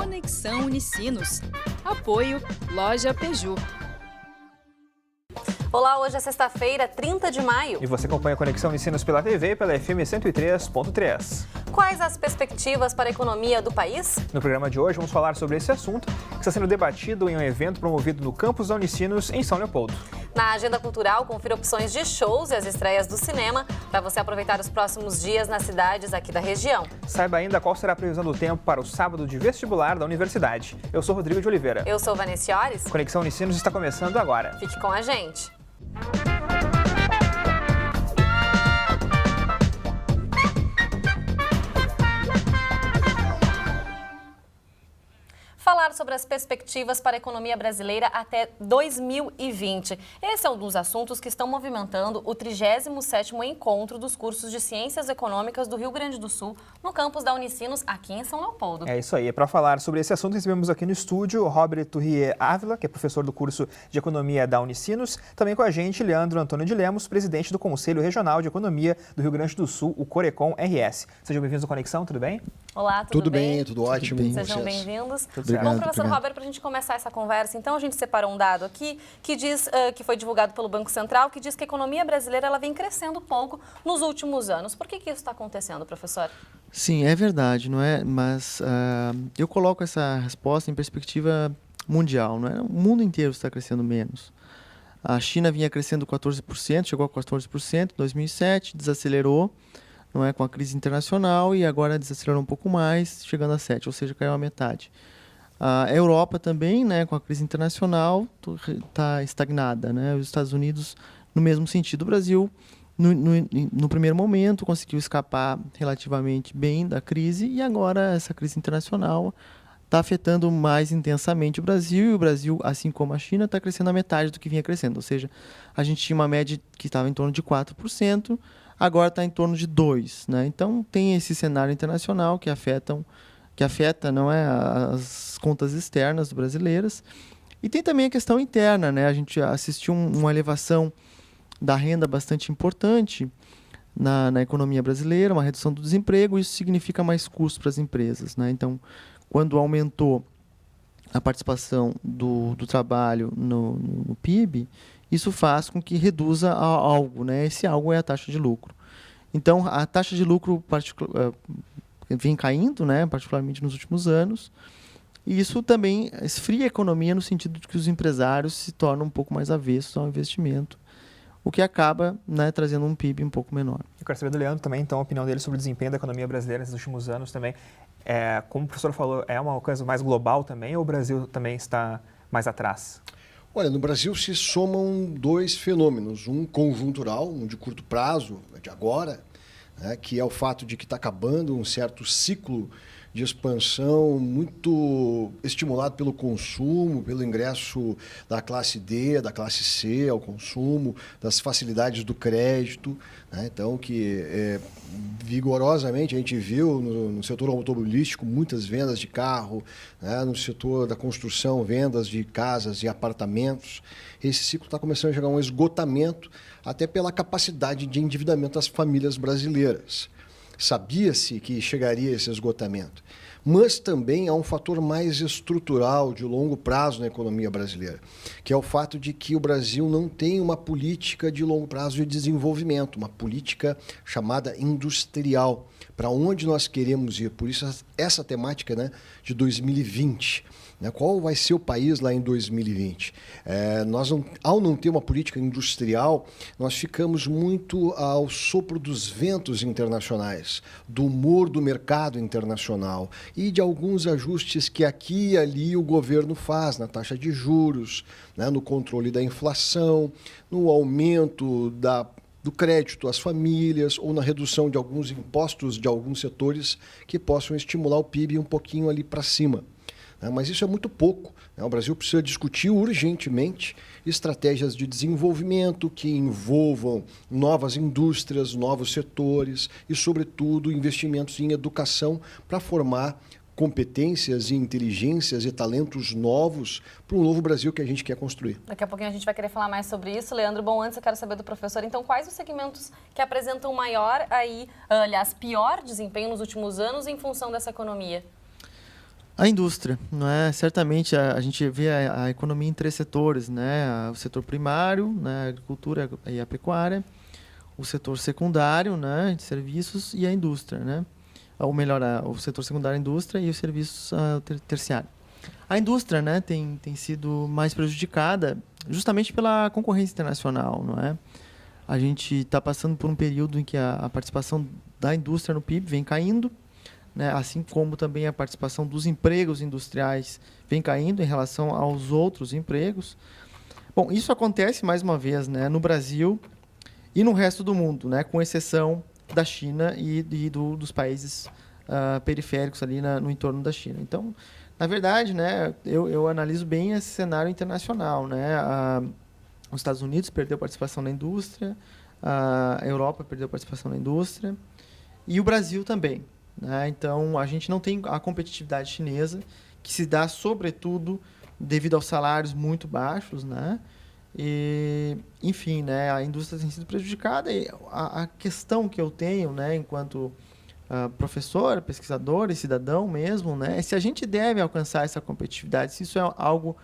Conexão Unicinos. Apoio Loja Peugeot. Olá, hoje é sexta-feira, 30 de maio. E você acompanha a Conexão Unicinos pela TV e pela FM 103.3. Quais as perspectivas para a economia do país? No programa de hoje vamos falar sobre esse assunto que está sendo debatido em um evento promovido no campus da Unicinos, em São Leopoldo. Na agenda cultural, confira opções de shows e as estreias do cinema para você aproveitar os próximos dias nas cidades aqui da região. Saiba ainda qual será a previsão do tempo para o sábado de vestibular da universidade. Eu sou Rodrigo de Oliveira. Eu sou Vanessa Ores. Conexão Unicinos está começando agora. Fique com a gente. Falar sobre as perspectivas para a economia brasileira até 2020. Esse é um dos assuntos que estão movimentando o 37º encontro dos cursos de Ciências Econômicas do Rio Grande do Sul, no campus da Unicinos, aqui em São Leopoldo. É isso aí. Para falar sobre esse assunto, recebemos aqui no estúdio o Robert Turrier Ávila, que é professor do curso de Economia da Unicinos. Também com a gente, Leandro Antônio de Lemos, presidente do Conselho Regional de Economia do Rio Grande do Sul, o Corecon RS. Sejam bem-vindos à Conexão, tudo bem? Olá, tudo bem? Tudo ótimo. Sejam bem-vindos. Obrigado, Bom, professor Robert, para a gente começar essa conversa, então a gente separou um dado aqui que diz, que foi divulgado pelo Banco Central, que diz que a economia brasileira ela vem crescendo pouco nos últimos anos. Por que isso está acontecendo, professor? Sim, é verdade, não é? Mas eu coloco essa resposta em perspectiva mundial, não é? O mundo inteiro está crescendo menos. A China vinha crescendo 14%, chegou a 14% em 2007, desacelerou, não é, com a crise internacional, e agora desacelerou um pouco mais, chegando a 7%, ou seja, caiu a metade. A Europa também, né, com a crise internacional, está estagnada, né? Os Estados Unidos, no mesmo sentido. O Brasil, no primeiro momento, conseguiu escapar relativamente bem da crise, e agora essa crise internacional está afetando mais intensamente o Brasil, e o Brasil, assim como a China, está crescendo a metade do que vinha crescendo. Ou seja, a gente tinha uma média que estava em torno de 4%, agora está em torno de 2%. Né? Então, tem esse cenário internacional que afeta, não é, as contas externas brasileiras. E tem também a questão interna, né? A gente assistiu uma elevação da renda bastante importante na economia brasileira, uma redução do desemprego, isso significa mais custos para as empresas, né? Então, quando aumentou a participação do trabalho no PIB, isso faz com que reduza algo, né? Esse algo é a taxa de lucro. Então, a taxa de lucro vem caindo, né? Particularmente nos últimos anos, e isso também esfria a economia no sentido de que os empresários se tornam um pouco mais avessos ao investimento, o que acaba, né, trazendo um PIB um pouco menor. Eu quero saber do Leandro também, então, a opinião dele sobre o desempenho da economia brasileira nesses últimos anos também. Como o professor falou, é uma coisa mais global também, ou o Brasil também está mais atrás? Olha, no Brasil se somam dois fenômenos, um conjuntural, um de curto prazo, de agora, né, que é o fato de que está acabando um certo ciclo de expansão muito estimulado pelo consumo, pelo ingresso da classe D, da classe C ao consumo, das facilidades do crédito, né? Então, que vigorosamente a gente viu no setor automobilístico muitas vendas de carro, né? No setor da construção, vendas de casas e apartamentos. Esse ciclo está começando a chegar a um esgotamento, até pela capacidade de endividamento das famílias brasileiras. Sabia-se que chegaria a esse esgotamento, mas também há um fator mais estrutural, de longo prazo na economia brasileira, que é o fato de que o Brasil não tem uma política de longo prazo de desenvolvimento, uma política chamada industrial, para onde nós queremos ir. Por isso, essa temática, né, de 2020. Qual vai ser o país lá em 2020? Ao não ter uma política industrial, nós ficamos muito ao sopro dos ventos internacionais, do humor do mercado internacional e de alguns ajustes que aqui e ali o governo faz na taxa de juros, né, no controle da inflação, no aumento do crédito às famílias ou na redução de alguns impostos de alguns setores que possam estimular o PIB um pouquinho ali para cima. Mas isso é muito pouco. O Brasil precisa discutir urgentemente estratégias de desenvolvimento que envolvam novas indústrias, novos setores e, sobretudo, investimentos em educação para formar competências e inteligências e talentos novos para um novo Brasil que a gente quer construir. Daqui a pouquinho a gente vai querer falar mais sobre isso. Leandro, bom, antes eu quero saber do professor, então, quais os segmentos que apresentam pior desempenho nos últimos anos em função dessa economia? A indústria, não é? Certamente a gente vê a economia em 3 setores, né? O setor primário, né? A agricultura e a pecuária, o setor secundário, né? De serviços e a indústria, né? Ou melhor, o setor secundário, a indústria e os serviços terciários. A indústria, né? Tem sido mais prejudicada justamente pela concorrência internacional, não é? A gente está passando por um período em que a participação da indústria no PIB vem caindo, né, assim como também a participação dos empregos industriais vem caindo em relação aos outros empregos. Bom, isso acontece, mais uma vez, né, no Brasil e no resto do mundo, né, com exceção da China e dos países periféricos ali no entorno da China. Então, na verdade, né, eu analiso bem esse cenário internacional. Né, os Estados Unidos perdeu participação na indústria, a Europa perdeu participação na indústria e o Brasil também. Né? Então, a gente não tem a competitividade chinesa, que se dá, sobretudo, devido aos salários muito baixos. Né? E, enfim, né, a indústria tem sido prejudicada. E a questão que eu tenho, né, enquanto professor, pesquisador e cidadão mesmo, né, é se a gente deve alcançar essa competitividade, se isso é algo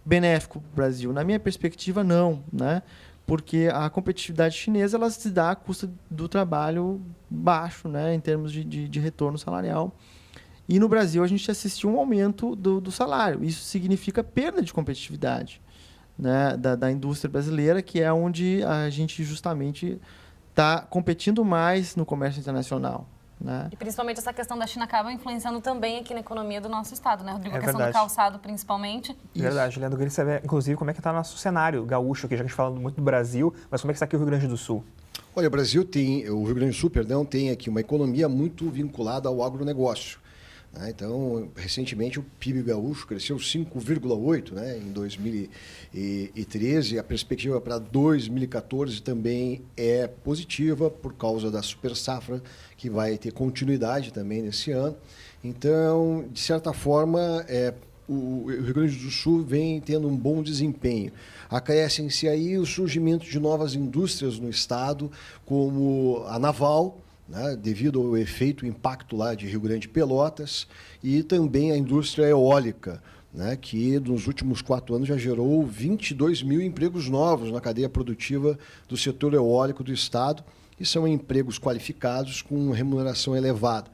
benéfico para o Brasil. Na minha perspectiva, não, né? Porque a competitividade chinesa ela se dá à custa do trabalho baixo, né, em termos de retorno salarial. E no Brasil a gente assistiu um aumento do salário. Isso significa perda de competitividade, né, da indústria brasileira, que é onde a gente justamente está competindo mais no comércio internacional. Né? E principalmente essa questão da China acaba influenciando também aqui na economia do nosso estado, né, Rodrigo? A questão verdade. do calçado, principalmente. Verdade, Leandro. Eu queria saber, inclusive, como é que está o nosso cenário gaúcho aqui, já que a gente fala muito do Brasil, mas como é que está aqui o Rio Grande do Sul? Olha, o Rio Grande do Sul, tem aqui uma economia muito vinculada ao agronegócio. Né? Então, recentemente, o PIB gaúcho cresceu 5,8%, né, em 2013. A perspectiva para 2014 também é positiva por causa da super safra, que vai ter continuidade também nesse ano. Então, de certa forma, o Rio Grande do Sul vem tendo um bom desempenho. Acrescem-se aí o surgimento de novas indústrias no estado, como a naval, né, devido ao efeito, impacto lá de Rio Grande e Pelotas, e também a indústria eólica, né, que nos últimos 4 anos já gerou 22 mil empregos novos na cadeia produtiva do setor eólico do estado, e são empregos qualificados com remuneração elevada.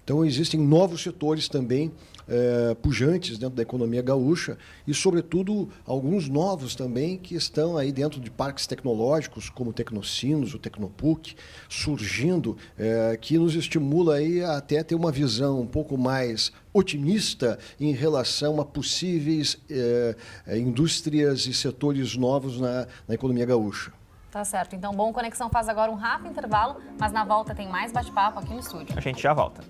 Então, existem novos setores também pujantes dentro da economia gaúcha e, sobretudo, alguns novos também que estão aí dentro de parques tecnológicos, como o Tecnocinos, o Tecnopuc, surgindo, que nos estimula aí até ter uma visão um pouco mais otimista em relação a possíveis indústrias e setores novos na economia gaúcha. Tá certo. Então, Bom Conexão faz agora um rápido intervalo, mas na volta tem mais bate-papo aqui no estúdio. A gente já volta.